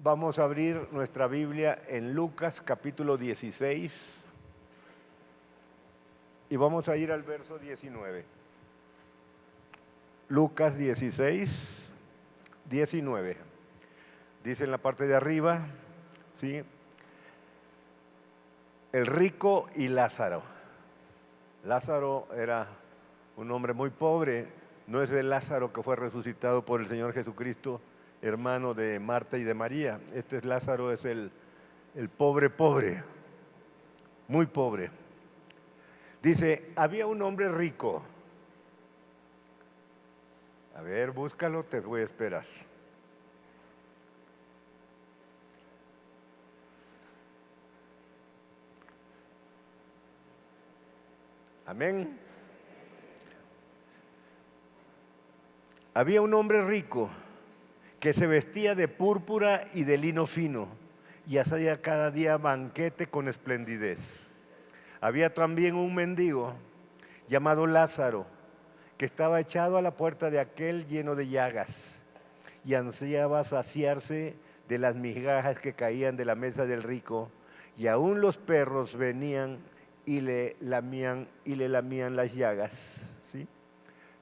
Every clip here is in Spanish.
Vamos a abrir nuestra Biblia en Lucas capítulo 16 y vamos a ir al verso 19. Lucas 16, 19. Dice en la parte de arriba, ¿sí? El rico y Lázaro. Lázaro era un hombre muy pobre, no es el Lázaro que fue resucitado por el Señor Jesucristo, hermano de Marta y de María. Este es Lázaro, es el pobre, muy pobre. Dice, había un hombre rico. A ver, búscalo, te voy a esperar. Amén. Había un hombre rico que se vestía de púrpura y de lino fino y hacía cada día banquete con esplendidez. Había también un mendigo llamado Lázaro que estaba echado a la puerta de aquel lleno de llagas y ansiaba saciarse de las migajas que caían de la mesa del rico, y aún los perros venían y le lamían las llagas. ¿Sí?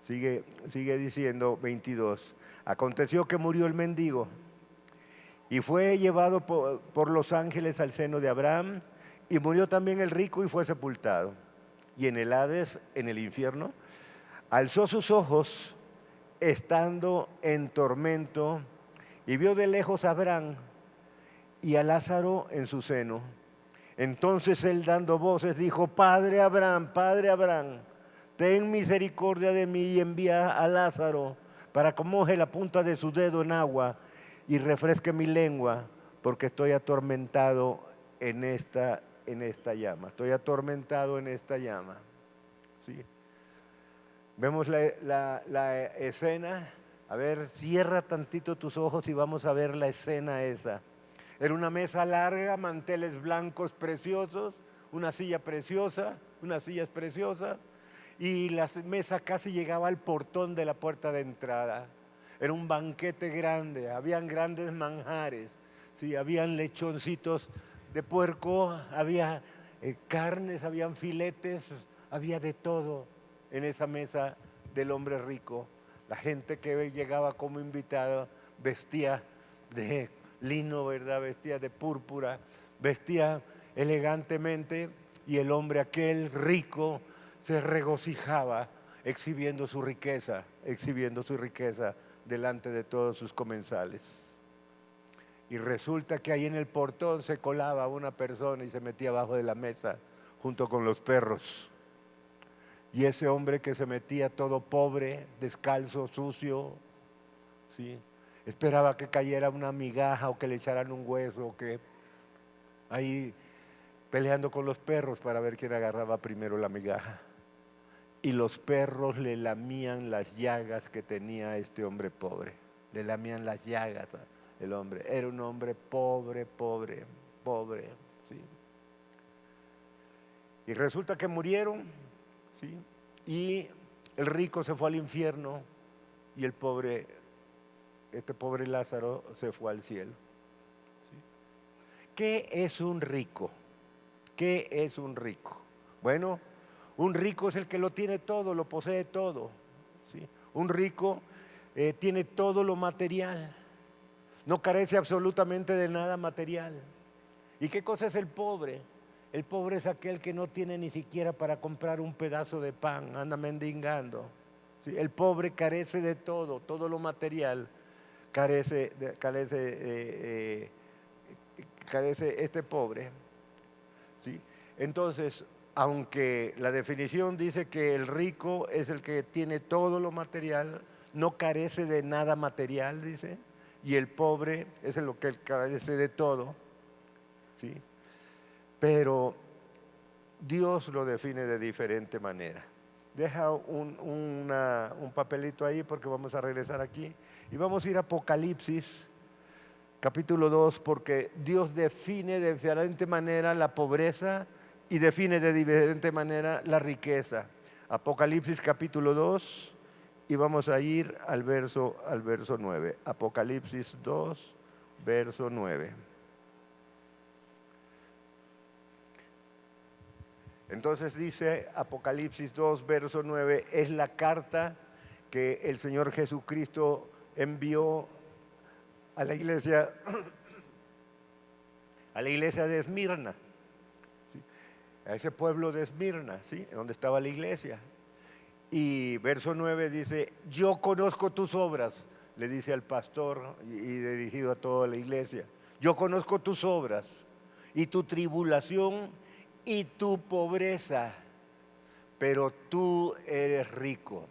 Sigue diciendo 22. Aconteció que murió el mendigo y fue llevado por los ángeles al seno de Abraham, y murió también el rico y fue sepultado. Y en el Hades, en el infierno, alzó sus ojos estando en tormento y vio de lejos a Abraham y a Lázaro en su seno. Entonces él, dando voces, dijo: Padre Abraham, ten misericordia de mí y envía a Lázaro para que moje la punta de su dedo en agua y refresque mi lengua, porque estoy atormentado en esta llama. Estoy atormentado en esta llama. ¿Sí? Vemos la escena. A ver, cierra tantito tus ojos y vamos a ver la escena esa. Era una mesa larga, manteles blancos preciosos, una silla preciosa, unas sillas preciosas, y la mesa casi llegaba al portón de la puerta de entrada. Era un banquete grande, habían grandes manjares, ¿sí? Habían lechoncitos de puerco, había carnes, habían filetes, había de todo en esa mesa del hombre rico. La gente que llegaba como invitada vestía de lino, ¿verdad? Vestía de púrpura, vestía elegantemente, y el hombre aquel rico se regocijaba exhibiendo su riqueza delante de todos sus comensales. Y resulta que ahí en el portón se colaba una persona y se metía abajo de la mesa junto con los perros. Y ese hombre que se metía todo pobre, descalzo, sucio, ¿sí? Esperaba que cayera una migaja o que le echaran un hueso, o que ahí peleando con los perros para ver quién agarraba primero la migaja. Y los perros le lamían las llagas que tenía este hombre pobre. Le lamían las llagas el hombre. Era un hombre pobre, ¿sí? Y resulta que murieron, ¿sí? Y el rico se fue al infierno y este pobre Lázaro se fue al cielo. ¿Sí? ¿Qué es un rico? ¿Qué es un rico? Bueno, un rico es el que lo tiene todo, lo posee todo. ¿Sí? Un rico tiene todo lo material, no carece absolutamente de nada material. ¿Y qué cosa es el pobre? El pobre es aquel que no tiene ni siquiera para comprar un pedazo de pan, anda mendigando. ¿Sí? El pobre carece de todo lo material carece este pobre. ¿Sí? Entonces, aunque la definición dice que el rico es el que tiene todo lo material, no carece de nada material, dice, y el pobre es el que carece de todo. ¿Sí? Pero Dios lo define de diferente manera. Deja un papelito ahí porque vamos a regresar aquí y vamos a ir a Apocalipsis capítulo 2, porque Dios define de diferente manera la pobreza y define de diferente manera la riqueza. Apocalipsis capítulo 2 y vamos a ir al verso 9. Apocalipsis 2, verso 9. Entonces dice Apocalipsis 2, verso 9, es la carta que el Señor Jesucristo envió a la iglesia de Esmirna, ¿sí? A ese pueblo de Esmirna, ¿sí? Donde estaba la iglesia. Y verso 9 dice, yo conozco tus obras, le dice al pastor y dirigido a toda la iglesia. Yo conozco tus obras y tu tribulación y tu pobreza, pero tú eres rico.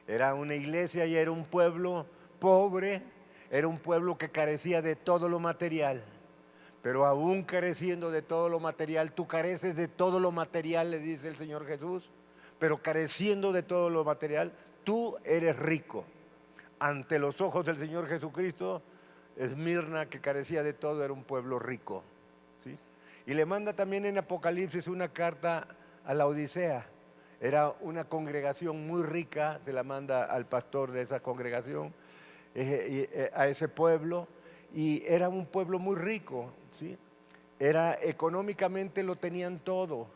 Era una iglesia y era un pueblo pobre, era un pueblo que carecía de todo lo material. Pero aún careciendo de todo lo material, tú careces de todo lo material, le dice el Señor Jesús, pero careciendo de todo lo material, tú eres rico. Ante los ojos del Señor Jesucristo, Esmirna, que carecía de todo, era un pueblo rico, ¿sí? Y le manda también en Apocalipsis una carta a la Odisea. Era una congregación muy rica, se la manda al pastor de esa congregación, a ese pueblo, y era un pueblo muy rico, ¿sí? Era económicamente lo tenían todo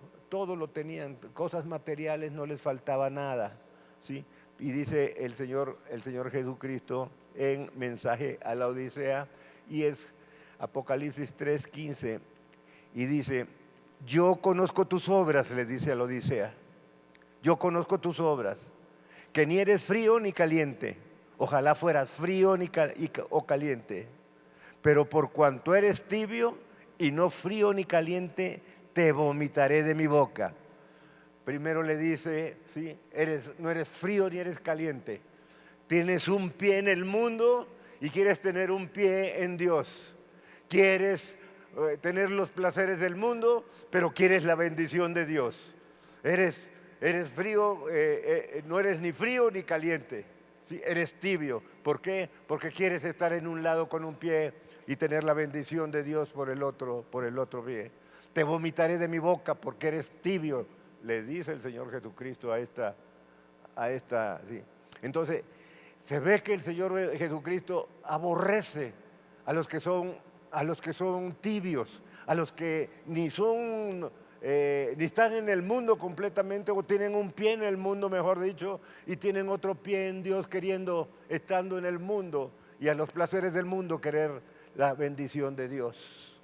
lo tenían, cosas materiales no les faltaba nada, ¿sí? Y dice el Señor Jesucristo en mensaje a la Odisea, y es Apocalipsis 3:15, y dice, yo conozco tus obras, le dice a la Odisea, yo conozco tus obras, que ni eres frío ni caliente, ojalá fueras frío o caliente, pero por cuanto eres tibio y no frío ni caliente, te vomitaré de mi boca. Primero le dice, ¿sí? No eres frío ni eres caliente. Tienes un pie en el mundo y quieres tener un pie en Dios. Quieres tener los placeres del mundo, pero quieres la bendición de Dios. Eres frío, no eres ni frío ni caliente, ¿sí? Eres tibio. ¿Por qué? Porque quieres estar en un lado con un pie y tener la bendición de Dios por el otro pie. Te vomitaré de mi boca porque eres tibio, le dice el Señor Jesucristo a esta, ¿sí? Entonces, se ve que el Señor Jesucristo aborrece a los que son tibios, a los que ni están en el mundo completamente, o tienen un pie en el mundo, mejor dicho, y tienen otro pie en Dios, estando en el mundo y a los placeres del mundo, querer la bendición de Dios.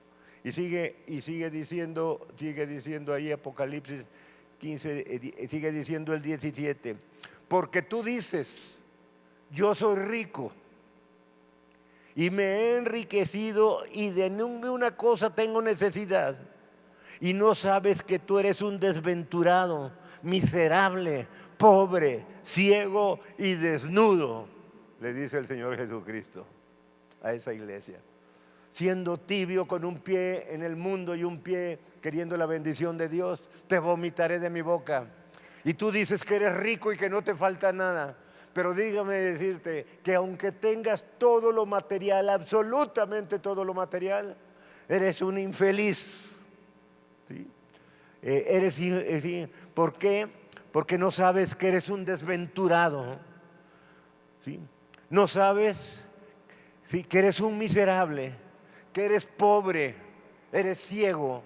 Y sigue diciendo ahí Apocalipsis 15, sigue diciendo el 17, porque tú dices, yo soy rico y me he enriquecido y de ninguna cosa tengo necesidad, y no sabes que tú eres un desventurado, miserable, pobre, ciego y desnudo, le dice el Señor Jesucristo a esa iglesia. Siendo tibio con un pie en el mundo y un pie queriendo la bendición de Dios, te vomitaré de mi boca. Y tú dices que eres rico y que no te falta nada. Pero dígame decirte que aunque tengas todo lo material, absolutamente todo lo material, eres un infeliz, ¿sí? ¿Por qué? Porque no sabes que eres un desventurado, ¿sí? No sabes, ¿sí?, que eres un miserable, que eres pobre, eres ciego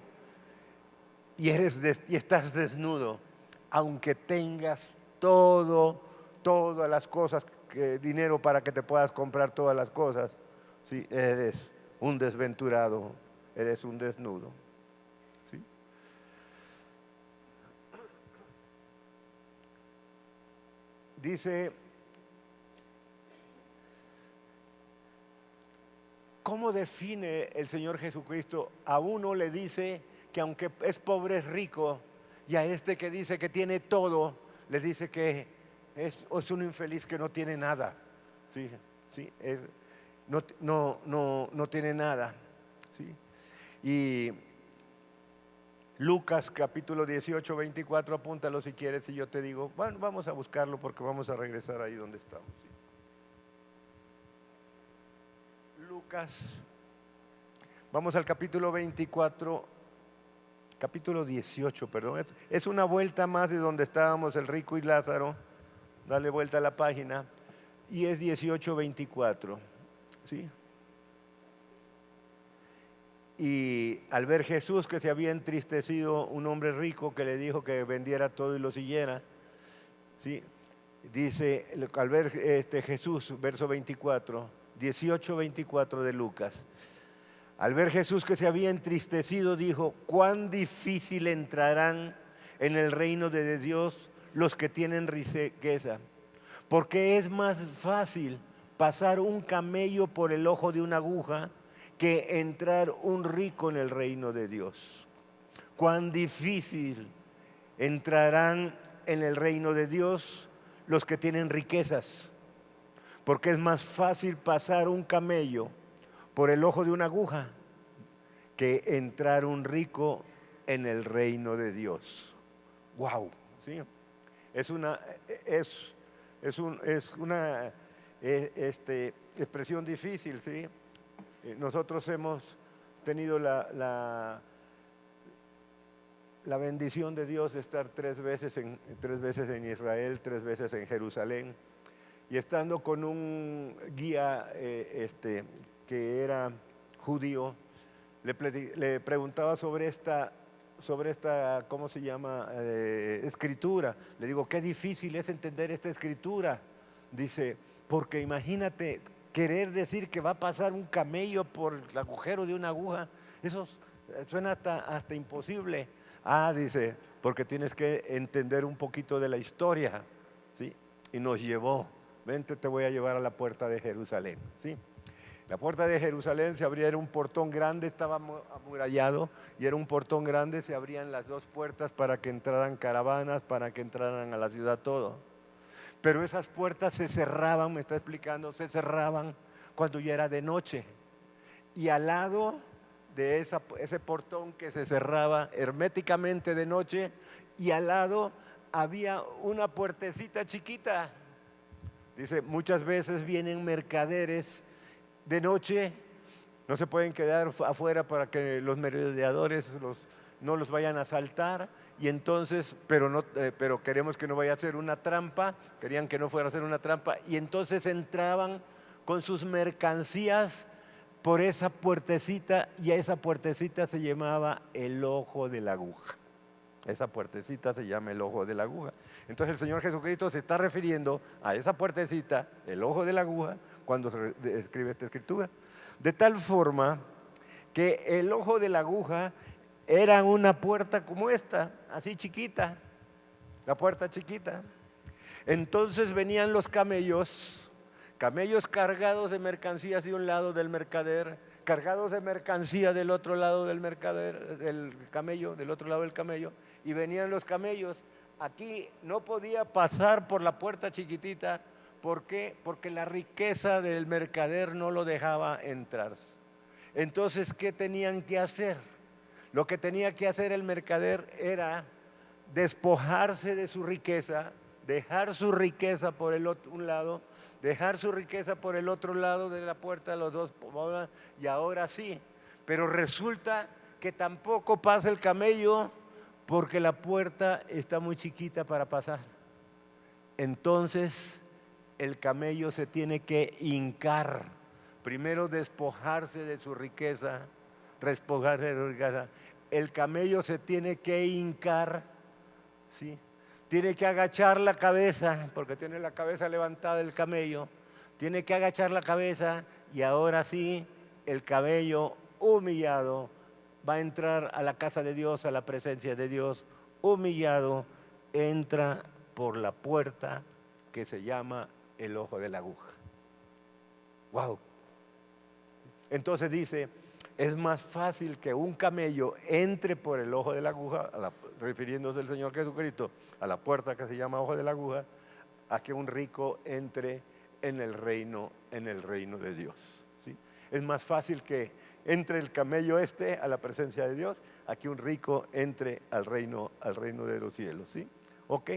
y estás desnudo, aunque tengas todas las cosas, dinero para que te puedas comprar todas las cosas, ¿sí? Eres un desventurado, eres un desnudo, ¿sí? Dice, ¿cómo define el Señor Jesucristo? A uno le dice que aunque es pobre es rico, y a este que dice que tiene todo, le dice que es un infeliz que no tiene nada, ¿sí? ¿Sí? No tiene nada, ¿sí? Y Lucas capítulo 18, 24, apúntalo si quieres, y yo te digo, bueno, vamos a buscarlo porque vamos a regresar ahí donde estamos, ¿sí? Lucas, vamos al capítulo 24, capítulo 18, perdón, es una vuelta más de donde estábamos el rico y Lázaro, dale vuelta a la página, y es 18, 24, ¿sí? Y al ver Jesús que se había entristecido, un hombre rico que le dijo que vendiera todo y lo siguiera, ¿sí? Dice, al ver Jesús, verso 24, 18-24 de Lucas, al ver Jesús que se había entristecido, dijo: cuán difícil entrarán en el reino de Dios los que tienen riqueza, porque es más fácil pasar un camello por el ojo de una aguja que entrar un rico en el reino de Dios. Cuán difícil entrarán en el reino de Dios los que tienen riquezas, porque es más fácil pasar un camello por el ojo de una aguja que entrar un rico en el reino de Dios. Wow, ¿sí? Es una expresión difícil, ¿sí? Nosotros hemos tenido la bendición de Dios de estar tres veces en Israel, 3 veces en Jerusalén, y estando con un guía que era judío, le preguntaba sobre esta, ¿cómo se llama? Escritura. Le digo, qué difícil es entender esta escritura. Dice, porque imagínate querer decir que va a pasar un camello por el agujero de una aguja. Eso suena hasta imposible. Dice, porque tienes que entender un poquito de la historia, ¿sí? Y nos llevó, vente, te voy a llevar a la puerta de Jerusalén, ¿sí? La puerta de Jerusalén se abría, era un portón grande, estaba amurallado y era un portón grande, se abrían las 2 puertas para que entraran caravanas, para que entraran a la ciudad todo. Pero esas puertas se cerraban, me está explicando, se cerraban cuando ya era de noche. Y al lado de ese portón que se cerraba herméticamente de noche, y al lado había una puertecita chiquita. Dice, muchas veces vienen mercaderes de noche, no se pueden quedar afuera para que los merodeadores no los vayan a asaltar, y entonces, pero queremos que no vaya a ser una trampa, querían que no fuera a ser una trampa, y entonces entraban con sus mercancías por esa puertecita, y a esa puertecita se llamaba el ojo de la aguja. Esa puertecita se llama el ojo de la aguja. Entonces el Señor Jesucristo se está refiriendo a esa puertecita, el ojo de la aguja, cuando se escribe esta escritura. De tal forma que el ojo de la aguja era una puerta como esta, así chiquita, la puerta chiquita. Entonces venían los camellos cargados de mercancías de un lado del mercader, cargados de mercancía del otro lado del mercader, del camello, del otro lado del camello, y venían los camellos. Aquí no podía pasar por la puerta chiquitita. ¿Por qué? Porque la riqueza del mercader no lo dejaba entrar. Entonces, ¿qué tenían que hacer? Lo que tenía que hacer el mercader era despojarse de su riqueza, dejar su riqueza por un lado, dejar su riqueza por el otro lado de la puerta de los 2, y ahora sí. Pero resulta que tampoco pasa el camello porque la puerta está muy chiquita para pasar. Entonces el camello se tiene que hincar, primero despojarse de su riqueza, el camello se tiene que hincar, ¿sí? Tiene que agachar la cabeza, porque tiene la cabeza levantada el camello, tiene que agachar la cabeza, y ahora sí, el camello humillado va a entrar a la casa de Dios, a la presencia de Dios, humillado, entra por la puerta que se llama el ojo de la aguja. Wow. Entonces dice, es más fácil que un camello entre por el ojo de la aguja, refiriéndose el Señor Jesucristo a la puerta que se llama ojo de la aguja, a que un rico entre en el reino de Dios, ¿sí? Es más fácil que entre el camello a la presencia de Dios, a que un rico entre al reino de los cielos, ¿sí? ¿Ok?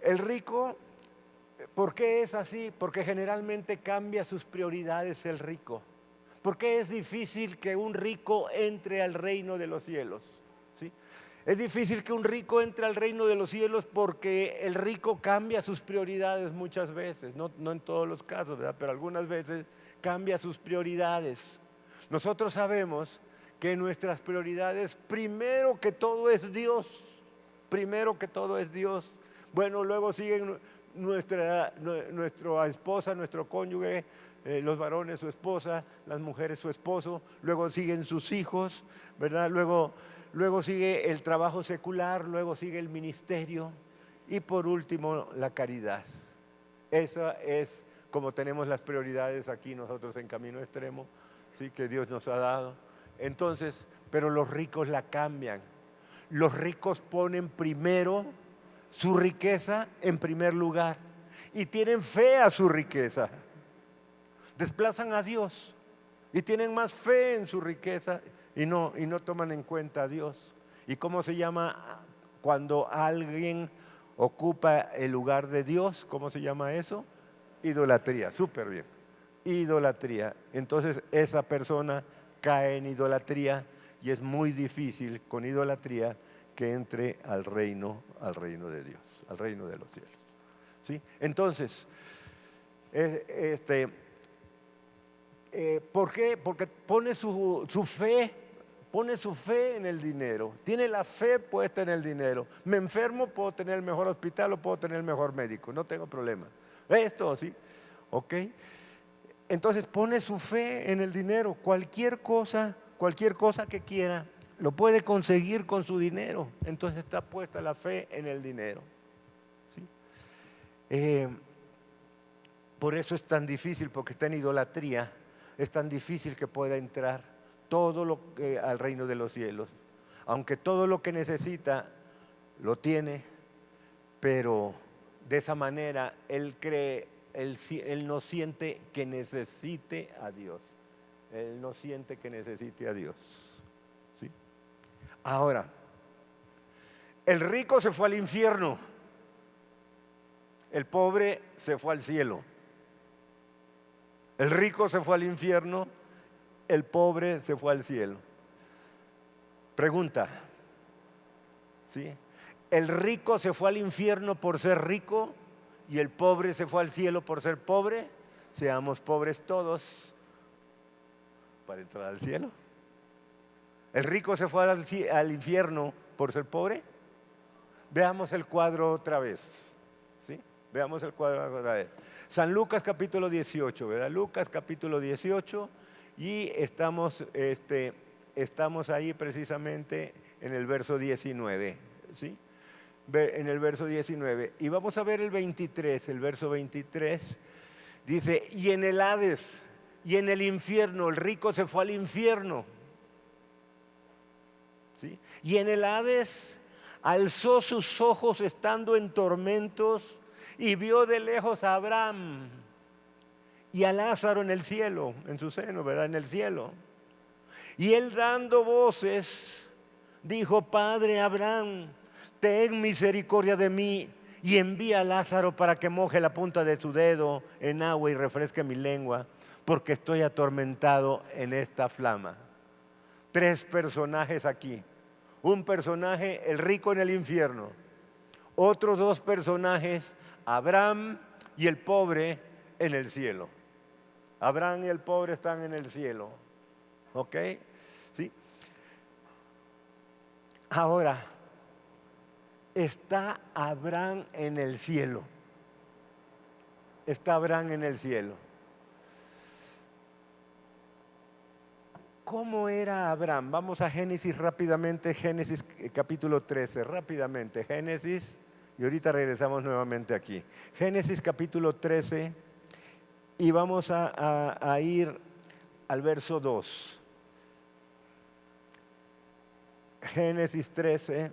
El rico, ¿por qué es así? Porque generalmente cambia sus prioridades el rico. ¿Por qué es difícil que un rico entre al reino de los cielos? ¿Sí? Es difícil que un rico entre al reino de los cielos porque el rico cambia sus prioridades muchas veces, no en todos los casos, ¿verdad? Pero algunas veces cambia sus prioridades. Nosotros sabemos que nuestras prioridades, primero que todo es Dios. Primero que todo es Dios. Bueno, luego siguen nuestra esposa, nuestro cónyuge, los varones su esposa, las mujeres su esposo, luego siguen sus hijos, ¿verdad? Luego sigue el trabajo secular, luego sigue el ministerio y por último la caridad. Esa es como tenemos las prioridades aquí nosotros en Camino Extremo, ¿sí? Que Dios nos ha dado. Entonces, pero los ricos la cambian. Los ricos ponen primero su riqueza en primer lugar y tienen fe a su riqueza. Desplazan a Dios y tienen más fe en su riqueza y no toman en cuenta a Dios. ¿Y cómo se llama cuando alguien ocupa el lugar de Dios? ¿Cómo se llama eso? Idolatría. Súper bien. Idolatría. Entonces esa persona cae en idolatría y es muy difícil con idolatría que entre al reino de Dios, al reino de los cielos. ¿Sí? Entonces, ¿por qué? Porque pone su fe en el dinero, tiene la fe puesta en el dinero. Me enfermo, puedo tener el mejor hospital o puedo tener el mejor médico, no tengo problema. Esto, ¿sí? ¿Ok? Entonces pone su fe en el dinero, cualquier cosa que quiera, lo puede conseguir con su dinero. Entonces está puesta la fe en el dinero. ¿Sí? Por eso es tan difícil, porque está en idolatría, es tan difícil que pueda entrar al reino de los cielos. Aunque todo lo que necesita lo tiene, pero de esa manera él no siente que necesite a Dios. Él no siente que necesite a Dios. ¿Sí? Ahora, el rico se fue al infierno, el pobre se fue al cielo. El rico se fue al infierno, el pobre se fue al cielo. Pregunta, ¿sí? ¿El rico se fue al infierno por ser rico y el pobre se fue al cielo por ser pobre? Seamos pobres todos para entrar al cielo. ¿El rico se fue al infierno por ser pobre? Veamos el cuadro otra vez. ¿Sí? Veamos el cuadro otra vez. San Lucas capítulo 18, ¿verdad? Lucas capítulo 18 y estamos ahí precisamente en el verso 19, ¿sí? En el verso 19. Y vamos a ver el 23, el verso 23. Dice, y en el Hades y en el infierno, el rico se fue al infierno. ¿Sí? Y en el Hades alzó sus ojos estando en tormentos y vio de lejos a Abraham y a Lázaro en el cielo, en su seno, ¿verdad? En el cielo. Y él dando voces dijo, Padre Abraham, ten misericordia de mí y envía a Lázaro para que moje la punta de su dedo en agua y refresque mi lengua, porque estoy atormentado en esta flama. 3 personajes aquí. Un personaje, el rico en el infierno. Otros 2 personajes, Abraham y el pobre en el cielo. Abraham y el pobre están en el cielo. ¿Ok? ¿Sí? Ahora, está Abraham en el cielo. Está Abraham en el cielo. ¿Cómo era Abraham? Vamos a Génesis rápidamente, Génesis capítulo 13, rápidamente, Génesis, y ahorita regresamos nuevamente aquí. Génesis capítulo 13, y vamos a ir al verso 2. Génesis 13,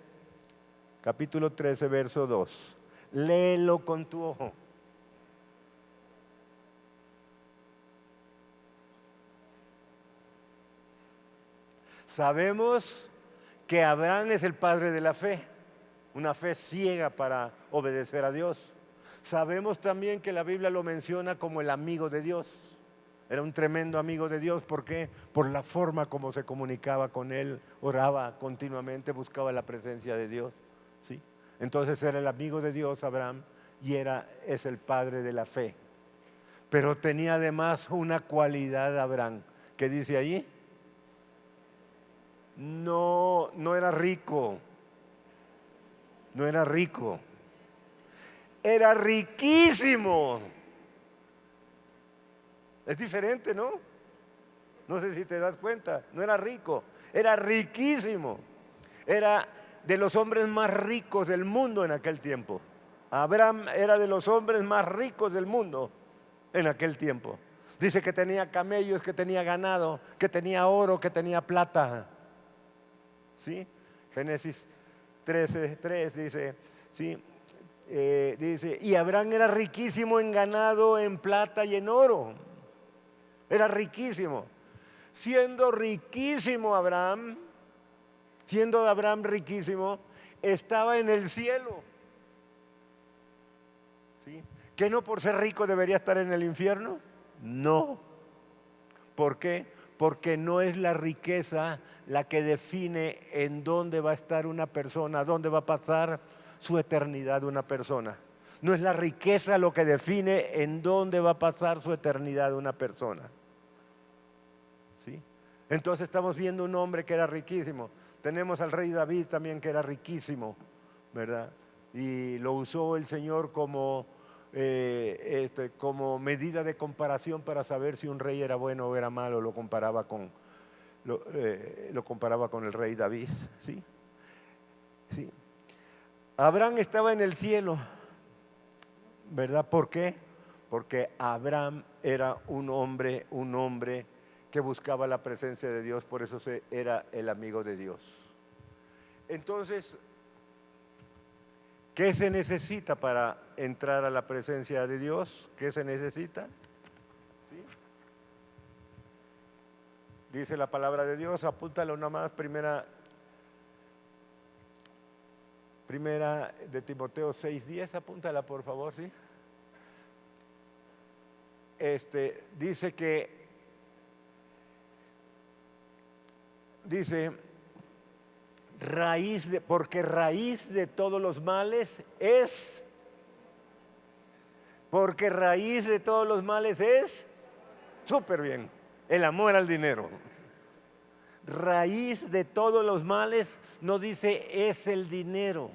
capítulo 13, verso 2. Léelo con tu ojo. Sabemos que Abraham es el padre de la fe, una fe ciega para obedecer a Dios. Sabemos también que la Biblia lo menciona como el amigo de Dios. Era un tremendo amigo de Dios. ¿Por qué? Por la forma como se comunicaba con él, oraba continuamente, buscaba la presencia de Dios. ¿Sí? Entonces era el amigo de Dios Abraham y es el padre de la fe. Pero tenía además una cualidad Abraham. ¿Qué dice ahí? No, no era rico. No era rico. Era riquísimo. Es diferente, ¿no? No sé si te das cuenta. No era rico, era riquísimo. Era de los hombres más ricos del mundo en aquel tiempo. Abraham era de los hombres más ricos del mundo en aquel tiempo. Dice que tenía camellos, que tenía ganado, que tenía oro, que tenía plata. ¿Sí? Génesis 13:3 dice, ¿sí? Dice, y Abraham era riquísimo en ganado, en plata y en oro. Era riquísimo. Siendo riquísimo Abraham, siendo Abraham riquísimo, estaba en el cielo. ¿Sí? ¿Que no por ser rico debería estar en el infierno? No. ¿Por qué? Porque no es la riqueza la que define en dónde va a estar una persona, dónde va a pasar su eternidad una persona. No es la riqueza lo que define en dónde va a pasar su eternidad una persona. ¿Sí? Entonces estamos viendo un hombre que era riquísimo. Tenemos al rey David también, que era riquísimo, ¿verdad? Y lo usó el Señor como medida de comparación para saber si un rey era bueno o era malo. Lo comparaba con el rey David. ¿Sí? Sí. Abraham estaba en el cielo, ¿verdad? ¿Por qué? Porque Abraham era un hombre que buscaba la presencia de Dios, por eso era el amigo de Dios. Entonces, ¿qué se necesita para entrar a la presencia de Dios? ¿Qué se necesita? ¿Sí? Dice la palabra de Dios, apúntalo nomás, primera de Timoteo 6:10, apúntala por favor, ¿sí? Dice que, porque raíz de todos los males es, súper bien, el amor al dinero. Raíz de todos los males no dice es el dinero,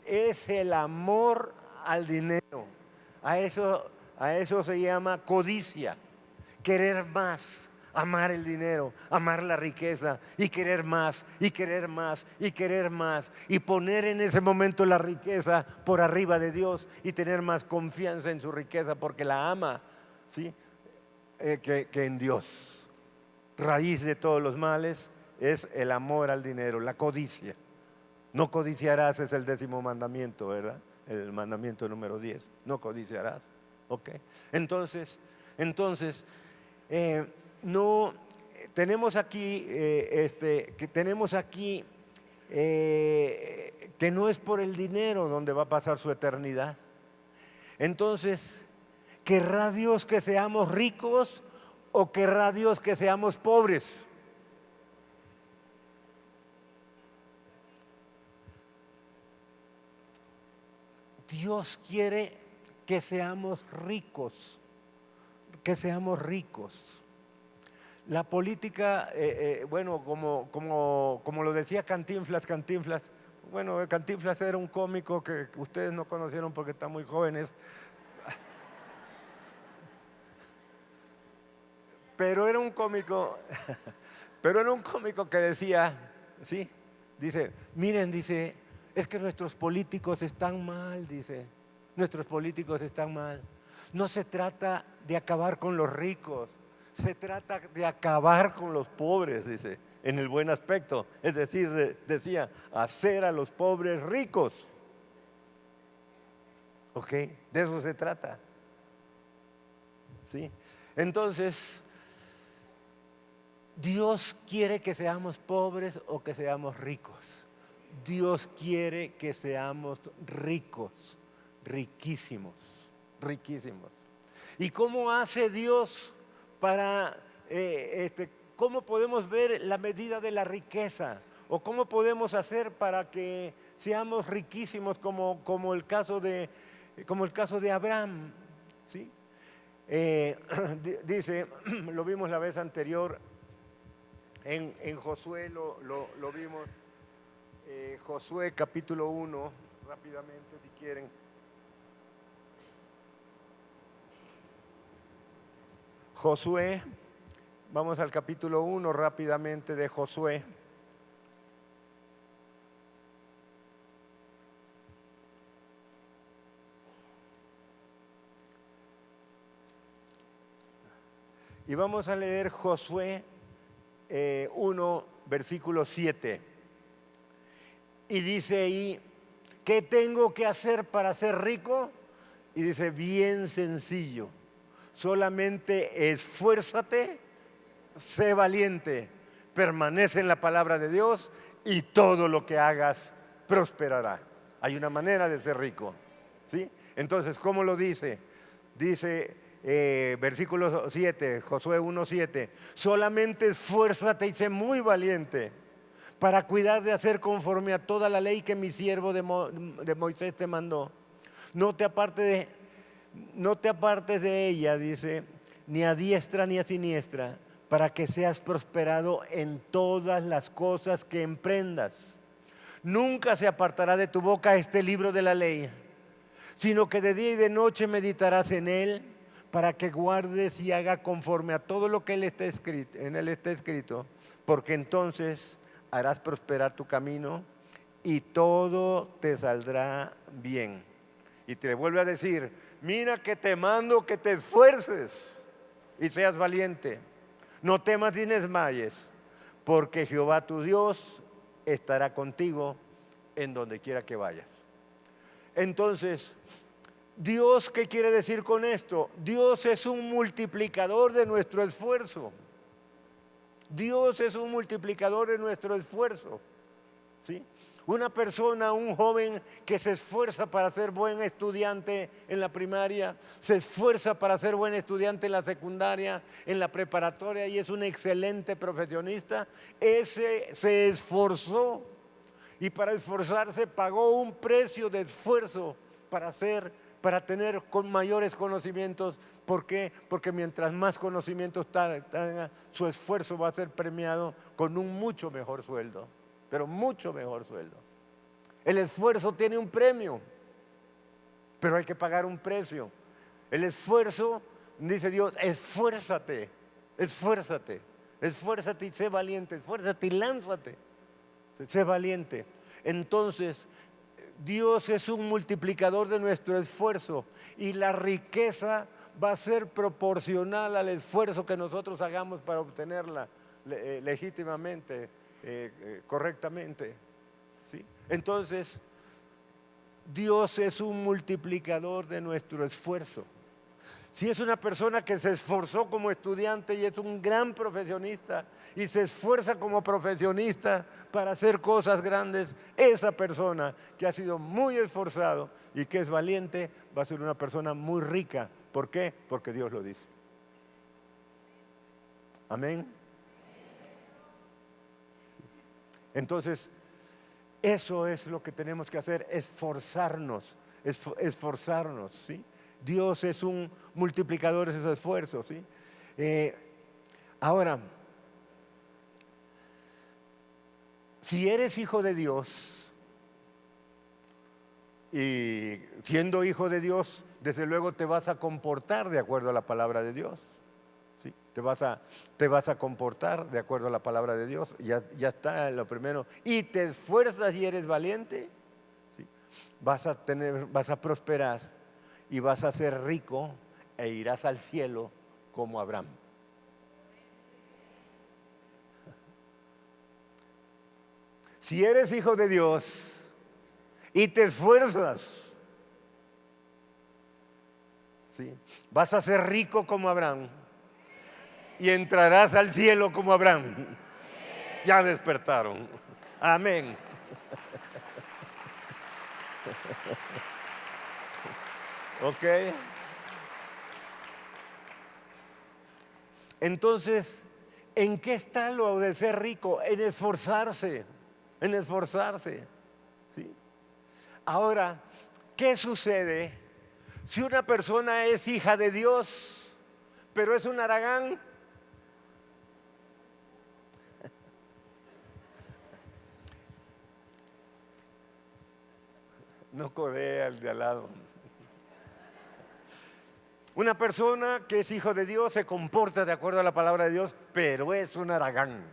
es el amor al dinero. A eso se llama codicia, querer más, amar el dinero, amar la riqueza y querer más y querer más y querer más y poner en ese momento la riqueza por arriba de Dios y tener más confianza en su riqueza porque la ama, ¿sí? que en Dios. Raíz de todos los males es el amor al dinero, la codicia. No codiciarás es el 10º mandamiento, ¿verdad? El mandamiento número 10. No codiciarás. ¿Ok? Entonces, no tenemos aquí, que no es por el dinero donde va a pasar su eternidad. Entonces, ¿querrá Dios que seamos ricos o querrá Dios que seamos pobres? Dios quiere que seamos ricos, La política, bueno, como lo decía Cantinflas, bueno, Cantinflas era un cómico que ustedes no conocieron porque están muy jóvenes, pero era un cómico que decía, ¿sí? Dice, miren, dice, es que nuestros políticos están mal, dice, nuestros políticos están mal. No se trata de acabar con los ricos, se trata de acabar con los pobres, dice, en el buen aspecto. Es decir, decía, hacer a los pobres ricos. ¿Ok? De eso se trata. ¿Sí? Entonces, ¿Dios quiere que seamos pobres o que seamos ricos? Dios quiere que seamos ricos, riquísimos. ¿Y cómo hace Dios para, cómo podemos ver la medida de la riqueza? ¿O cómo podemos hacer para que seamos riquísimos como el caso de Abraham? ¿Sí? Dice, lo vimos la vez anterior, En Josué lo vimos. Josué capítulo 1, rápidamente si quieren. Josué, vamos al capítulo 1 rápidamente de Josué. Y vamos a leer Josué 1, versículo 7. Y dice ahí, ¿qué tengo que hacer para ser rico? Y dice, bien sencillo, solamente esfuérzate, sé valiente, permanece en la palabra de Dios y todo lo que hagas prosperará. Hay una manera de ser rico, ¿sí? Entonces, ¿cómo lo dice? Dice versículo 7, Josué 1:7, solamente esfuérzate y sé muy valiente para cuidar de hacer conforme a toda la ley que mi siervo de Moisés te mandó. No te apartes de ella, dice, ni a diestra ni a siniestra, para que seas prosperado en todas las cosas que emprendas. Nunca se apartará de tu boca este libro de la ley, sino que de día y de noche meditarás en él, para que guardes y haga conforme a todo lo que en él está escrito, porque entonces harás prosperar tu camino y todo te saldrá bien. Y te vuelve a decir, mira que te mando que te esfuerces y seas valiente. No temas ni desmayes, porque Jehová tu Dios estará contigo en donde quiera que vayas. Entonces, Dios, ¿qué quiere decir con esto? Dios es un multiplicador de nuestro esfuerzo. Dios es un multiplicador de nuestro esfuerzo, ¿sí? Una persona, un joven que se esfuerza para ser buen estudiante en la primaria, se esfuerza para ser buen estudiante en la secundaria, en la preparatoria y es un excelente profesionista, ese se esforzó y para esforzarse pagó un precio de esfuerzo para tener con mayores conocimientos. ¿Por qué? Porque mientras más conocimientos tenga, su esfuerzo va a ser premiado con un mucho mejor sueldo, pero mucho mejor sueldo. El esfuerzo tiene un premio, pero hay que pagar un precio. El esfuerzo, dice Dios, esfuérzate, esfuérzate, esfuérzate y sé valiente, esfuérzate y lánzate, sé valiente. Entonces, Dios es un multiplicador de nuestro esfuerzo y la riqueza va a ser proporcional al esfuerzo que nosotros hagamos para obtenerla legítimamente, correctamente, ¿sí? Entonces, Dios es un multiplicador de nuestro esfuerzo. Si es una persona que se esforzó como estudiante y es un gran profesionista y se esfuerza como profesionista para hacer cosas grandes, esa persona que ha sido muy esforzado y que es valiente va a ser una persona muy rica. ¿Por qué? Porque Dios lo dice. Amén. Entonces, eso es lo que tenemos que hacer, esforzarnos, ¿sí? Dios es un multiplicador de esos esfuerzos, ¿sí? Ahora, si eres hijo de Dios, y siendo hijo de Dios, desde luego te vas a comportar de acuerdo a la palabra de Dios, ¿sí? Te vas a comportar de acuerdo a la palabra de Dios. Ya está lo primero. Y te esfuerzas y eres valiente, ¿sí? Vas a prosperar y vas a ser rico e irás al cielo como Abraham. Si eres hijo de Dios y te esfuerzas, ¿sí? Vas a ser rico como Abraham y entrarás al cielo como Abraham. Ya despertaron. Amén. ¿Ok? Entonces, ¿en qué está lo de ser rico? En esforzarse, ¿sí? Ahora, ¿qué sucede si una persona es hija de Dios, pero es un haragán? No codea al de al lado. Una persona que es hijo de Dios se comporta de acuerdo a la palabra de Dios, pero es un haragán.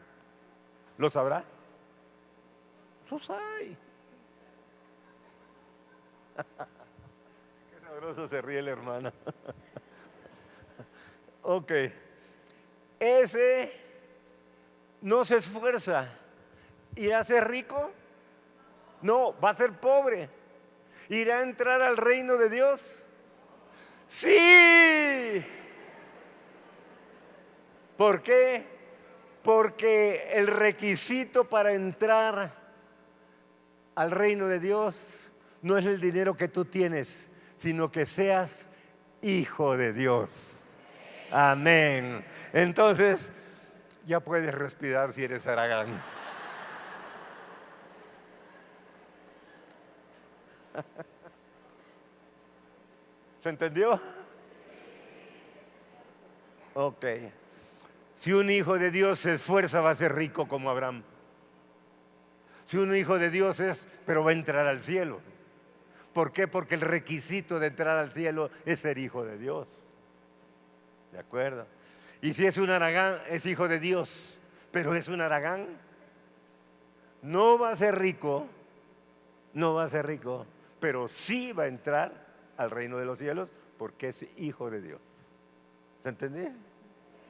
¿Lo sabrá? Los hay. Qué sabroso se ríe la hermana. Ok. Ese no se esfuerza. ¿Irá a ser rico? No, va a ser pobre. ¿Irá a entrar al reino de Dios? Sí. ¿Por qué? Porque el requisito para entrar al reino de Dios no es el dinero que tú tienes, sino que seas hijo de Dios. Amén. Entonces, ya puedes respirar si eres haragán. ¿Se entendió? Ok. Si un hijo de Dios se esfuerza, va a ser rico como Abraham. Si un hijo de Dios es, pero va a entrar al cielo. ¿Por qué? Porque el requisito de entrar al cielo es ser hijo de Dios. ¿De acuerdo? Y si es un haragán, es hijo de Dios, pero es un haragán, no va a ser rico, no va a ser rico, pero sí va a entrar al reino de los cielos porque es hijo de Dios. ¿Se entendió?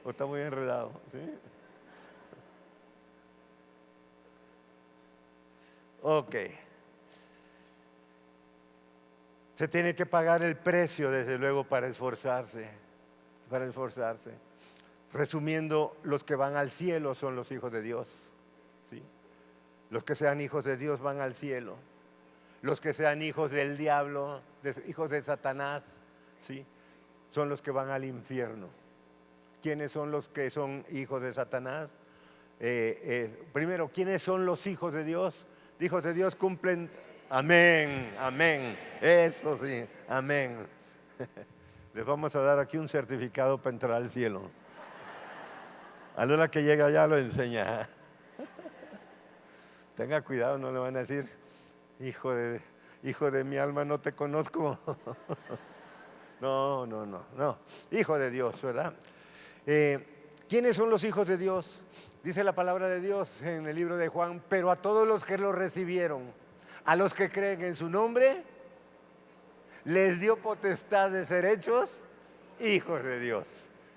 ¿O está muy enredado? ¿Sí? Ok. Se tiene que pagar el precio, desde luego, para esforzarse. Para esforzarse. Resumiendo, los que van al cielo son los hijos de Dios. ¿Sí? Los que sean hijos de Dios van al cielo. Los que sean hijos del diablo, hijos de Satanás, ¿sí? Son los que van al infierno. ¿Quiénes son los que son hijos de Satanás? Primero, ¿quiénes son los hijos de Dios? Hijos de Dios cumplen. Amén, amén. Eso sí, amén. Les vamos a dar aquí un certificado para entrar al cielo. A la hora que llega allá lo enseña. Tenga cuidado, no le van a decir, hijo de mi alma, no te conozco. No. Hijo de Dios, ¿verdad? ¿Quiénes son los hijos de Dios? Dice la palabra de Dios en el libro de Juan, pero a todos los que lo recibieron, a los que creen en su nombre, les dio potestad de ser hechos hijos de Dios.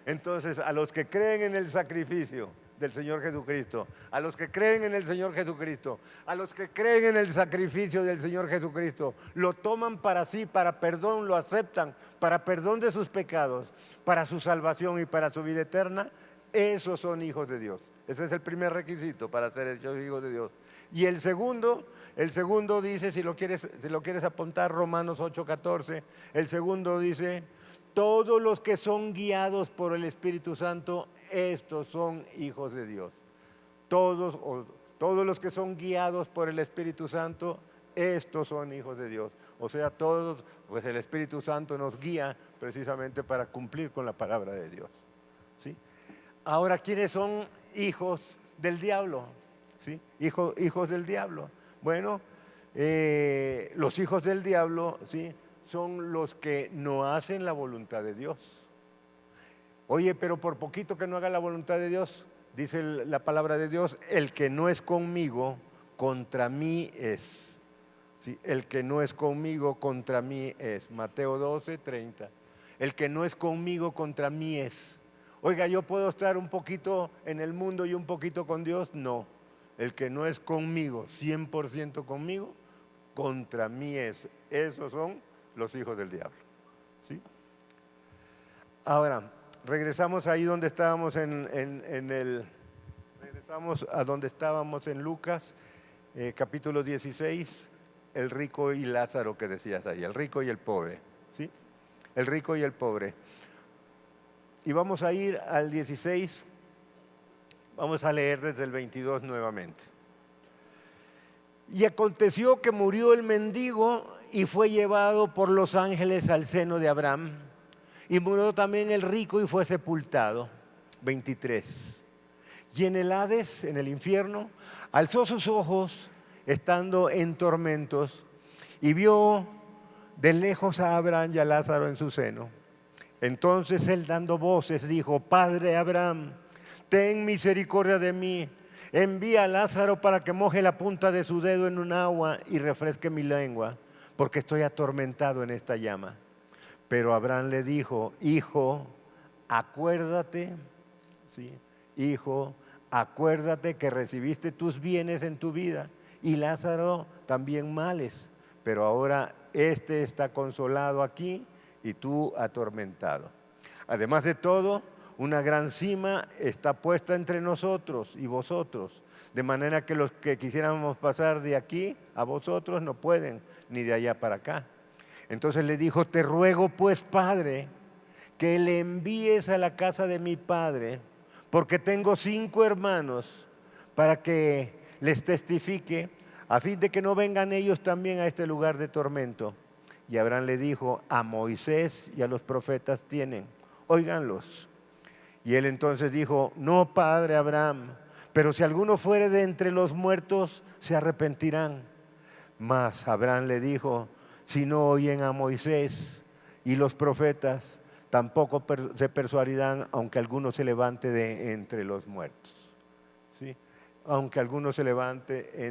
Entonces, a los que creen en el sacrificio del Señor Jesucristo, a los que creen en el Señor Jesucristo, a los que creen en el sacrificio del Señor Jesucristo, lo toman para sí, para perdón, lo aceptan, para perdón de sus pecados, para su salvación y para su vida eterna, esos son hijos de Dios. Ese es el primer requisito para ser hechos hijos de Dios. Y el segundo dice, si lo quieres apuntar, Romanos 8:14, el segundo dice, todos los que son guiados por el Espíritu Santo, estos son hijos de Dios. Todos los que son guiados por el Espíritu Santo, estos son hijos de Dios. O sea, todos, pues el Espíritu Santo nos guía precisamente para cumplir con la palabra de Dios. ¿Sí? Ahora, ¿quiénes son hijos del diablo? ¿Sí? Hijos del diablo. Bueno, los hijos del diablo, ¿sí?, son los que no hacen la voluntad de Dios. Oye, pero por poquito que no haga la voluntad de Dios, dice la palabra de Dios, el que no es conmigo, contra mí es. ¿Sí? El que no es conmigo, contra mí es. Mateo 12:30. El que no es conmigo, contra mí es. Oiga, ¿yo puedo estar un poquito en el mundo y un poquito con Dios? No. El que no es conmigo, 100% conmigo, contra mí es. Esos son los hijos del diablo. ¿Sí? Ahora, regresamos ahí donde estábamos regresamos a donde estábamos en Lucas, capítulo 16, el rico y Lázaro que decías ahí, el rico y el pobre. ¿Sí? El rico y el pobre. Y vamos a ir al 16, vamos a leer desde el 22 nuevamente. Y aconteció que murió el mendigo y fue llevado por los ángeles al seno de Abraham. Y murió también el rico y fue sepultado. 23. Y en el Hades, en el infierno, alzó sus ojos, estando en tormentos, y vio de lejos a Abraham y a Lázaro en su seno. Entonces él, dando voces, dijo: Padre Abraham, ten misericordia de mí, envía a Lázaro para que moje la punta de su dedo en un agua y refresque mi lengua, porque estoy atormentado en esta llama. Pero Abraham le dijo: Hijo, acuérdate, ¿sí? Hijo, acuérdate que recibiste tus bienes en tu vida y Lázaro también males, pero ahora este está consolado aquí y tú atormentado. Además de todo, una gran cima está puesta entre nosotros y vosotros, de manera que los que quisiéramos pasar de aquí a vosotros no pueden, ni de allá para acá. Entonces le dijo: te ruego pues, Padre, que le envíes a la casa de mi padre, porque tengo 5 hermanos, para que les testifique, a fin de que no vengan ellos también a este lugar de tormento. Y Abraham le dijo: a Moisés y a los profetas tienen, óiganlos. Y él entonces dijo: no, padre Abraham, pero si alguno fuere de entre los muertos, se arrepentirán. Mas Abraham le dijo: si no oyen a Moisés y los profetas, tampoco se persuadirán, aunque alguno se levante de entre los muertos. ¿Sí? Aunque alguno se levante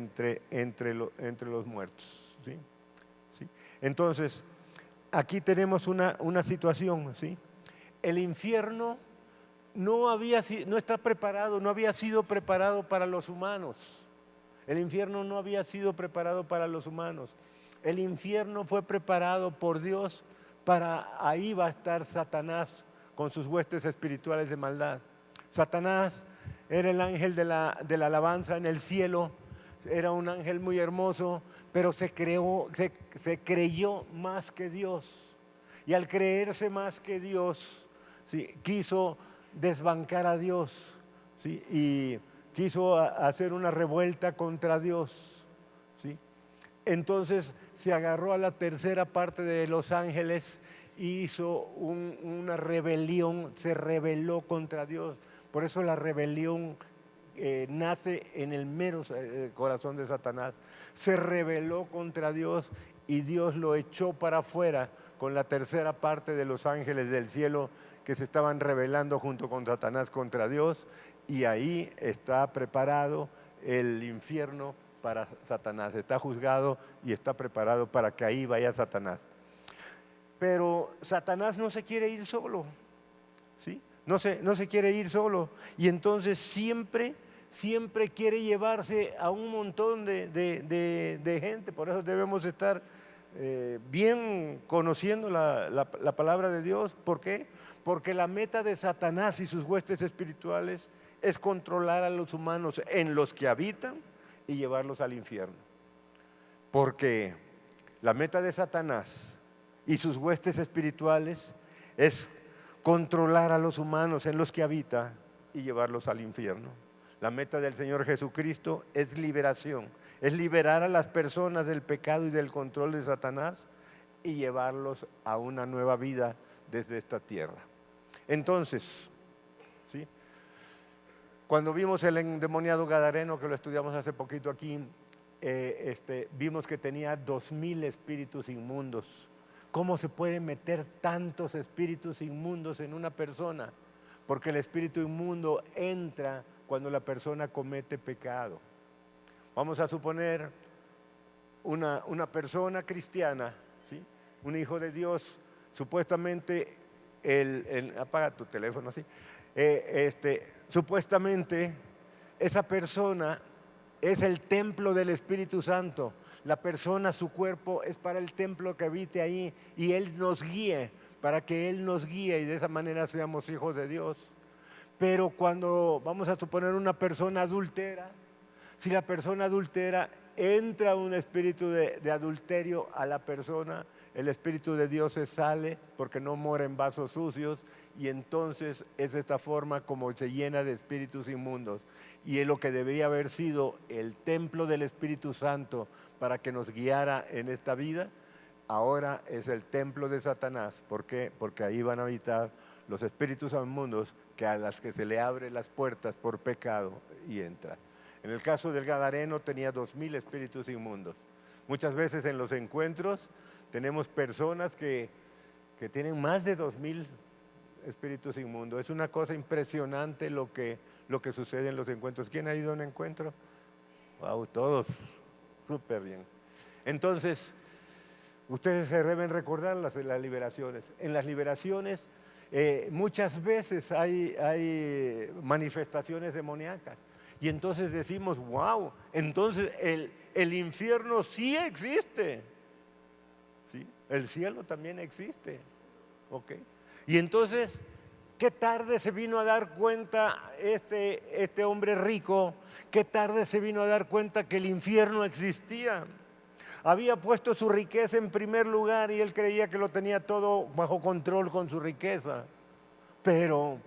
entre los muertos. ¿Sí? ¿Sí? Entonces, aquí tenemos una situación. ¿Sí? El infierno no está preparado, no había sido preparado para los humanos. El infierno no había sido preparado para los humanos. El infierno fue preparado por Dios ahí va a estar Satanás con sus huestes espirituales de maldad. Satanás era el ángel de la alabanza en el cielo, era un ángel muy hermoso, pero se creyó más que Dios. Y al creerse más que Dios, ¿sí?, quiso desbancar a Dios, ¿sí?, y quiso hacer una revuelta contra Dios, ¿sí? Entonces se agarró a la tercera parte de los ángeles y hizo una rebelión, se rebeló contra Dios. Por eso la rebelión nace en el mero corazón de Satanás. Se rebeló contra Dios y Dios lo echó para afuera con la tercera parte de los ángeles del cielo que se estaban rebelando junto con Satanás contra Dios, y ahí está preparado el infierno para Satanás. Está juzgado y está preparado para que ahí vaya Satanás. Pero Satanás no se quiere ir solo, ¿sí? No se quiere ir solo, y entonces siempre quiere llevarse a un montón de gente. Por eso debemos estar bien conociendo la palabra de Dios. ¿Por qué? Porque la meta de Satanás y sus huestes espirituales es controlar a los humanos en los que habitan y llevarlos al infierno. Porque la meta de Satanás y sus huestes espirituales es controlar a los humanos en los que habita y llevarlos al infierno. La meta del Señor Jesucristo es liberación, es liberar a las personas del pecado y del control de Satanás y llevarlos a una nueva vida desde esta tierra. Entonces, ¿sí?, cuando vimos el endemoniado gadareno, que lo estudiamos hace poquito aquí, vimos que tenía 2000 espíritus inmundos. ¿Cómo se pueden meter tantos espíritus inmundos en una persona? Porque el espíritu inmundo entra cuando la persona comete pecado. Vamos a suponer una persona cristiana, ¿sí?, un hijo de Dios, supuestamente apaga tu teléfono, ¿sí? Supuestamente esa persona es el templo del Espíritu Santo. La persona, su cuerpo es para el templo que habite ahí, y Él nos guíe, para que Él nos guíe y de esa manera seamos hijos de Dios. Pero cuando vamos a suponer una persona adúltera, si la persona adultera, entra un espíritu de adulterio a la persona, el Espíritu de Dios se sale porque no mora en vasos sucios, y entonces es de esta forma como se llena de espíritus inmundos. Y es lo que debía haber sido el templo del Espíritu Santo para que nos guiara en esta vida, ahora es el templo de Satanás. ¿Por qué? Porque ahí van a habitar los espíritus inmundos a las que se le abren las puertas por pecado y entra. En el caso del gadareno tenía 2000 espíritus inmundos. Muchas veces en los encuentros tenemos personas que tienen más de 2000 espíritus inmundos. Es una cosa impresionante lo que sucede en los encuentros. ¿Quién ha ido a un encuentro? Wow, todos, súper bien. Entonces, ustedes se deben recordar las liberaciones. En las liberaciones muchas veces hay manifestaciones demoníacas. Y entonces decimos, wow, entonces el infierno sí existe. ¿Sí? El cielo también existe. ¿Ok? Y entonces, qué tarde se vino a dar cuenta este hombre rico, qué tarde se vino a dar cuenta que el infierno existía. Había puesto su riqueza en primer lugar y él creía que lo tenía todo bajo control con su riqueza. Pero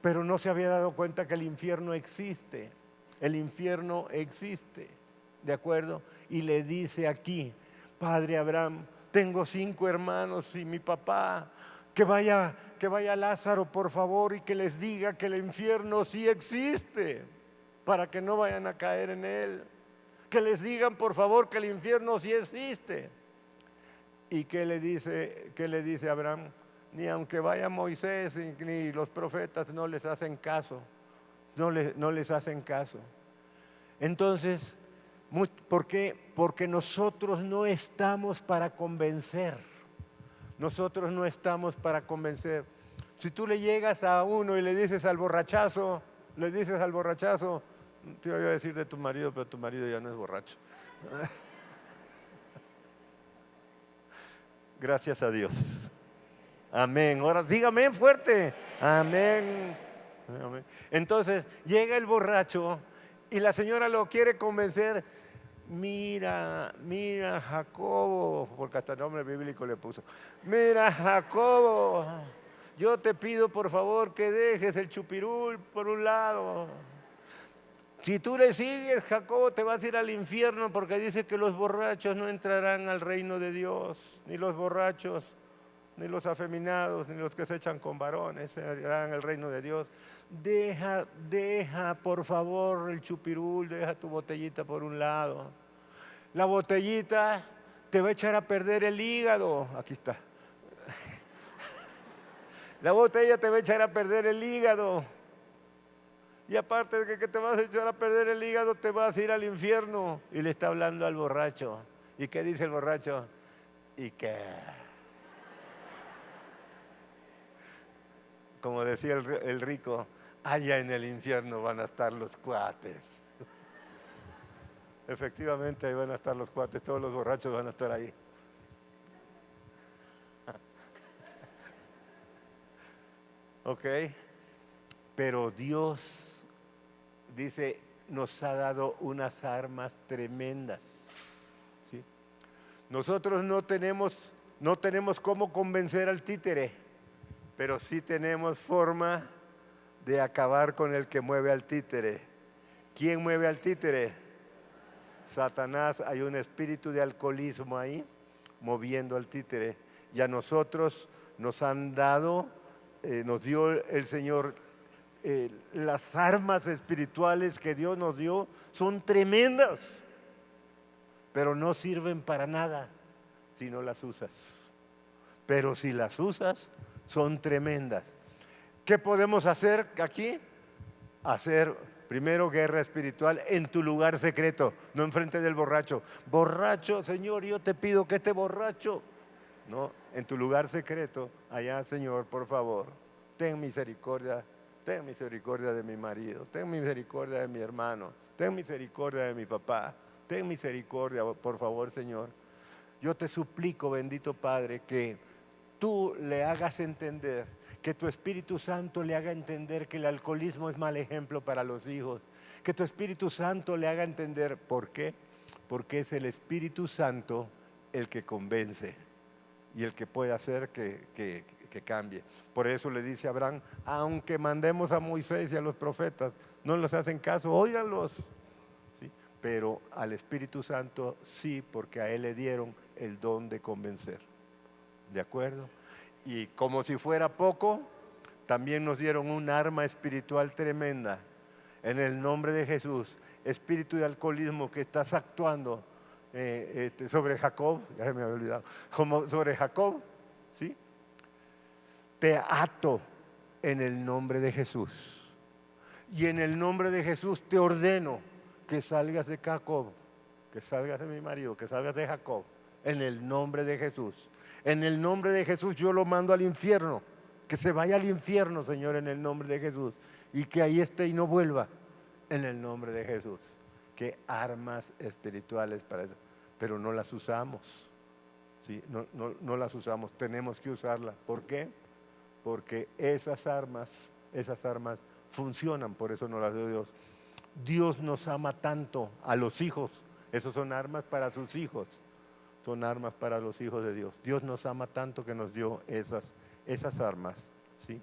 no se había dado cuenta que el infierno existe. El infierno existe, ¿de acuerdo? Y le dice aquí, Padre Abraham, tengo 5 hermanos y mi papá, que vaya Lázaro por favor y que les diga que el infierno sí existe, para que no vayan a caer en él. Que les digan por favor que el infierno sí existe. ¿Y qué le dice Abraham? Ni aunque vaya Moisés ni los profetas no les hacen caso. No les hacen caso. Entonces, ¿por qué? Porque nosotros no estamos para convencer. Nosotros no estamos para convencer. Si tú le llegas a uno y le dices al borrachazo, te iba a decir de tu marido, pero tu marido ya no es borracho. Gracias a Dios. Amén. Ahora dígame fuerte. Amén. Amén. Entonces llega el borracho y la señora lo quiere convencer. Mira, Jacobo, porque hasta nombre bíblico le puso. Mira, Jacobo, yo te pido por favor que dejes el chupirul por un lado. Si tú le sigues, Jacobo, te vas a ir al infierno, porque dice que los borrachos no entrarán al reino de Dios, ni los borrachos, ni los afeminados, ni los que se echan con varones entrarán al reino de Dios. Deja por favor el chupirul, deja tu botellita por un lado. La botellita te va a echar a perder el hígado. Aquí está. La botella te va a echar a perder el hígado. Y aparte de que te vas a echar a perder el hígado, te vas a ir al infierno. Y le está hablando al borracho. ¿Y qué dice el borracho? ¿Y qué? Como decía el rico, allá en el infierno van a estar los cuates. Efectivamente, ahí van a estar los cuates, todos los borrachos van a estar ahí. ¿Ok? Pero Dios, dice, nos ha dado unas armas tremendas. ¿Sí? Nosotros no tenemos cómo convencer al títere, pero sí tenemos forma de acabar con el que mueve al títere. ¿Quién mueve al títere? Satanás. Hay un espíritu de alcoholismo ahí moviendo al títere. Y a nosotros nos han dado, nos dio el Señor, las armas espirituales que Dios nos dio son tremendas, pero no sirven para nada si no las usas. Pero si las usas, son tremendas. ¿Qué podemos hacer aquí? Hacer primero guerra espiritual en tu lugar secreto, no enfrente del borracho. Borracho, Señor, yo te pido que este borracho. No, en tu lugar secreto, allá, Señor, por favor, ten misericordia de mi marido, ten misericordia de mi hermano, ten misericordia de mi papá, ten misericordia, por favor, Señor. Yo te suplico, bendito Padre, que tú le hagas entender, que tu Espíritu Santo le haga entender que el alcoholismo es mal ejemplo para los hijos, que tu Espíritu Santo le haga entender. ¿Por qué? Porque es el Espíritu Santo el que convence y el que puede hacer que cambie. Por eso le dice a Abraham, aunque mandemos a Moisés y a los profetas, no los hacen caso, óiganlos. ¿Sí? Pero al Espíritu Santo sí, porque a él le dieron el don de convencer. ¿De acuerdo? Y como si fuera poco, también nos dieron un arma espiritual tremenda. En el nombre de Jesús, espíritu de alcoholismo que estás actuando sobre Jacob, ya se me había olvidado, como sobre Jacob, ¿sí? Te ato en el nombre de Jesús. Y en el nombre de Jesús te ordeno que salgas de Jacob, que salgas de mi marido, que salgas de Jacob, en el nombre de Jesús. En el nombre de Jesús yo lo mando al infierno, que se vaya al infierno, Señor, en el nombre de Jesús, y que ahí esté y no vuelva, en el nombre de Jesús. Qué armas espirituales para eso, pero no las usamos, ¿sí? No las usamos, tenemos que usarlas. ¿Por qué? Porque esas armas funcionan, por eso no las dio Dios. Dios nos ama tanto a los hijos, esos son armas para sus hijos, son armas para los hijos de Dios. Dios nos ama tanto que nos dio esas armas, ¿sí?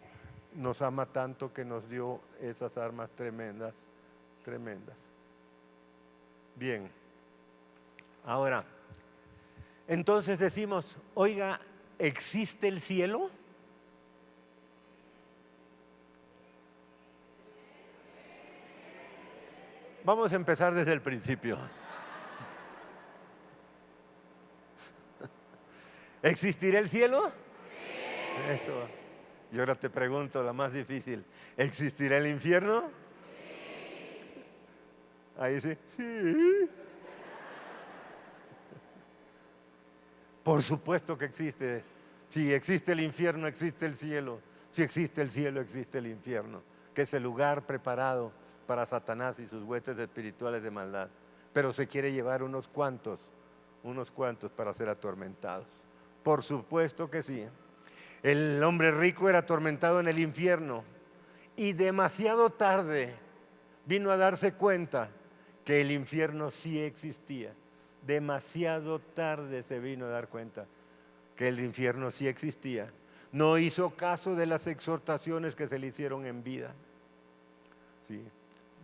Nos ama tanto que nos dio esas armas tremendas, tremendas. Bien, ahora, entonces decimos, oiga, ¿existe el cielo? Vamos a empezar desde el principio. ¿Existirá el cielo? Sí. Eso. Y ahora te pregunto la más difícil. ¿Existirá el infierno? Sí. Ahí sí. Sí. Por supuesto que existe. Si existe el infierno, existe el cielo. Si existe el cielo, existe el infierno, que es el lugar preparado para Satanás y sus huestes espirituales de maldad. Pero se quiere llevar unos cuantos para ser atormentados. Por supuesto que sí. El hombre rico era atormentado en el infierno y demasiado tarde vino a darse cuenta que el infierno sí existía. Demasiado tarde se vino a dar cuenta que el infierno sí existía. No hizo caso de las exhortaciones que se le hicieron en vida. Sí.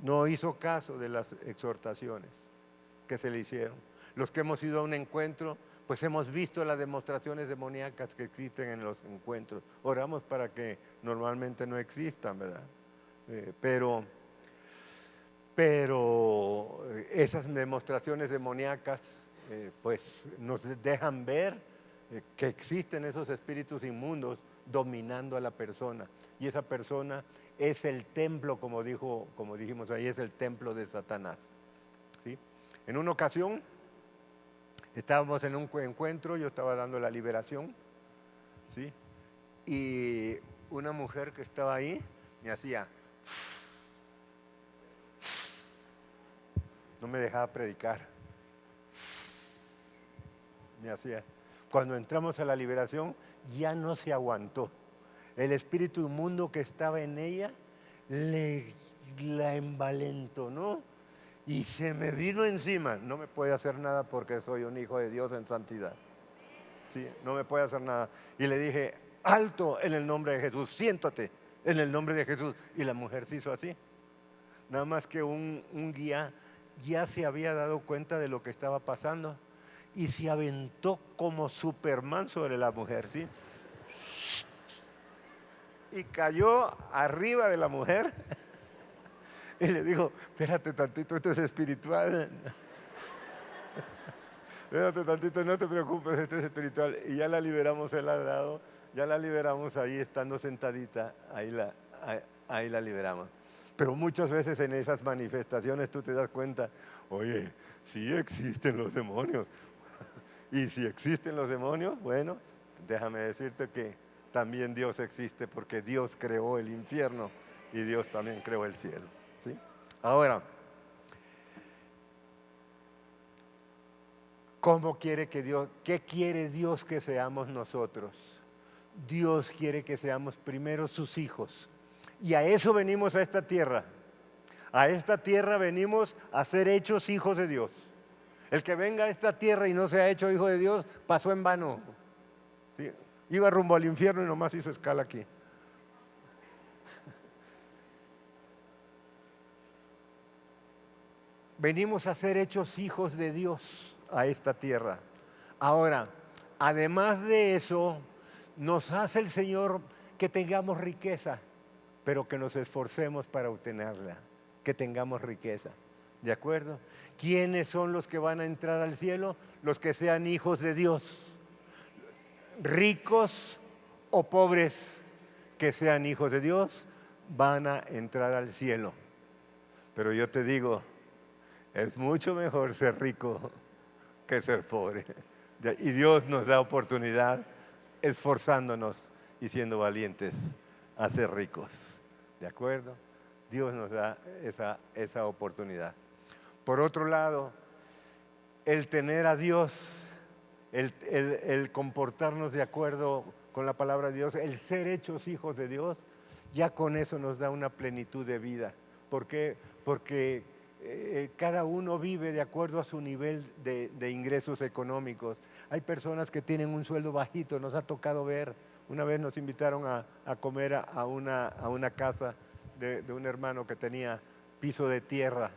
No hizo caso de las exhortaciones que se le hicieron. Los que hemos ido a un encuentro, pues hemos visto las demostraciones demoníacas que existen en los encuentros. Oramos para que normalmente no existan, ¿verdad? Pero esas demostraciones demoníacas pues nos dejan ver que existen esos espíritus inmundos dominando a la persona. Y esa persona es el templo, como dijimos ahí, es el templo de Satanás, ¿sí? En una ocasión estábamos en un encuentro, yo estaba dando la liberación, ¿sí? Y una mujer que estaba ahí me hacía, no me dejaba predicar, me hacía. Cuando entramos a la liberación ya no se aguantó. El espíritu inmundo que estaba en ella la envalentonó y se me vino encima. No me puede hacer nada porque soy un hijo de Dios en santidad. Sí, no me puede hacer nada. Y le dije, alto en el nombre de Jesús, siéntate en el nombre de Jesús. Y la mujer se hizo así. Nada más que un guía ya se había dado cuenta de lo que estaba pasando y se aventó como Superman sobre la mujer, ¿sí? Y cayó arriba de la mujer y le dijo, espérate tantito, esto es espiritual. Espérate tantito, no te preocupes, esto es espiritual. Y ya la liberamos el lado, ya la liberamos ahí estando sentadita, ahí la liberamos. Pero muchas veces en esas manifestaciones tú te das cuenta, oye, sí existen los demonios. Y si existen los demonios, bueno, déjame decirte que también Dios existe porque Dios creó el infierno y Dios también creó el cielo, ¿sí? Ahora, ¿cómo quiere que Dios, qué quiere Dios que seamos nosotros? Dios quiere que seamos primero sus hijos. Y a eso venimos a esta tierra. A esta tierra venimos a ser hechos hijos de Dios. El que venga a esta tierra y no sea hecho hijo de Dios, pasó en vano. ¿Sí? Iba rumbo al infierno y nomás hizo escala aquí. Venimos a ser hechos hijos de Dios a esta tierra. Ahora, además de eso, nos hace el Señor que tengamos riqueza, pero que nos esforcemos para obtenerla, que tengamos riqueza. ¿De acuerdo? ¿Quiénes son los que van a entrar al cielo? Los que sean hijos de Dios. Ricos o pobres que sean hijos de Dios van a entrar al cielo. Pero yo te digo, es mucho mejor ser rico que ser pobre. Y Dios nos da oportunidad esforzándonos y siendo valientes a ser ricos. ¿De acuerdo? Dios nos da esa oportunidad. Por otro lado, el tener a Dios, el comportarnos de acuerdo con la palabra de Dios, el ser hechos hijos de Dios, ya con eso nos da una plenitud de vida. ¿Por qué? Porque cada uno vive de acuerdo a su nivel de ingresos económicos. Hay personas que tienen un sueldo bajito, nos ha tocado ver. Una vez nos invitaron a comer a una casa de un hermano que tenía piso de tierra,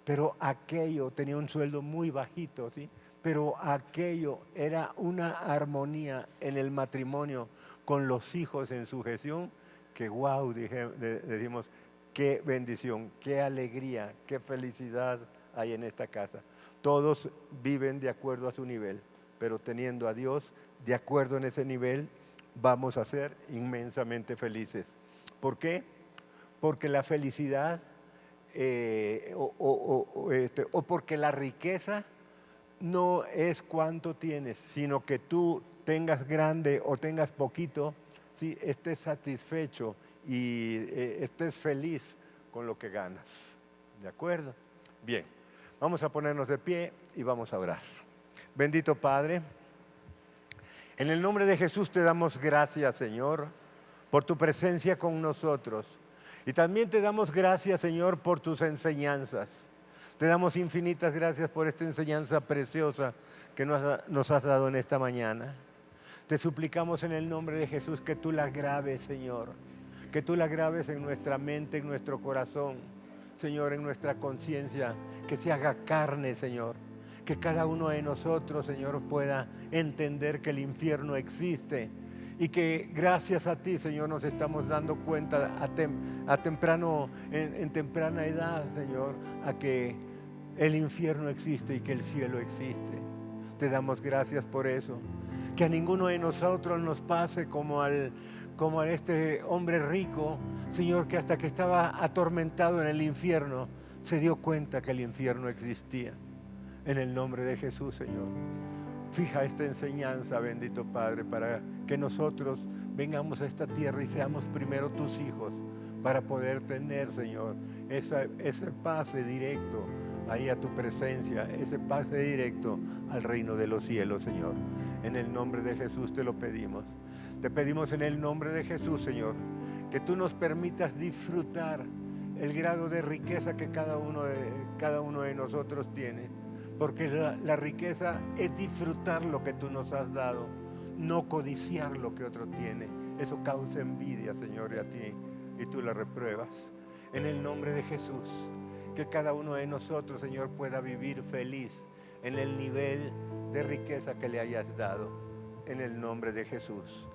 pero aquello tenía un sueldo muy bajito, ¿sí? Pero aquello era una armonía en el matrimonio con los hijos en sujeción, que wow, decimos, qué bendición, qué alegría, qué felicidad hay en esta casa. Todos viven de acuerdo a su nivel, pero teniendo a Dios de acuerdo en ese nivel, vamos a ser inmensamente felices. ¿Por qué? Porque la felicidad o porque la riqueza no es cuánto tienes, sino que tú tengas grande o tengas poquito, ¿sí? Estés satisfecho y estés feliz con lo que ganas. ¿De acuerdo? Bien, vamos a ponernos de pie y vamos a orar. Bendito Padre, en el nombre de Jesús te damos gracias, Señor, por tu presencia con nosotros. Y también te damos gracias, Señor, por tus enseñanzas. Te damos infinitas gracias por esta enseñanza preciosa que nos has dado en esta mañana. Te suplicamos en el nombre de Jesús que tú la grabes, Señor. Que tú la grabes en nuestra mente, en nuestro corazón, Señor, en nuestra conciencia. Que se haga carne, Señor. Que cada uno de nosotros, Señor, pueda entender que el infierno existe. Y que gracias a ti, Señor, nos estamos dando cuenta en temprana edad, Señor, a que el infierno existe y que el cielo existe. Te damos gracias por eso. Que a ninguno de nosotros nos pase como a este hombre rico, Señor, que hasta que estaba atormentado en el infierno, se dio cuenta que el infierno existía. En el nombre de Jesús, Señor. Fija esta enseñanza, bendito Padre, para que nosotros vengamos a esta tierra y seamos primero tus hijos, para poder tener, Señor, ese pase directo ahí a tu presencia, ese pase directo al reino de los cielos, Señor. En el nombre de Jesús te lo pedimos. Te pedimos en el nombre de Jesús, Señor, que tú nos permitas disfrutar el grado de riqueza que cada uno de nosotros tiene. Porque la riqueza es disfrutar lo que tú nos has dado, no codiciar lo que otro tiene. Eso causa envidia, Señor, a ti, y tú la repruebas. En el nombre de Jesús, que cada uno de nosotros, Señor, pueda vivir feliz en el nivel de riqueza que le hayas dado. En el nombre de Jesús.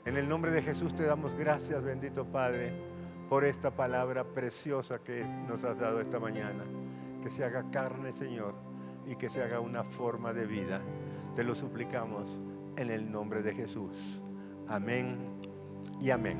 En el nombre de Jesús te damos gracias, bendito Padre, por esta palabra preciosa que nos has dado esta mañana. Que se haga carne, Señor, y que se haga una forma de vida. Te lo suplicamos en el nombre de Jesús. Amén y amén.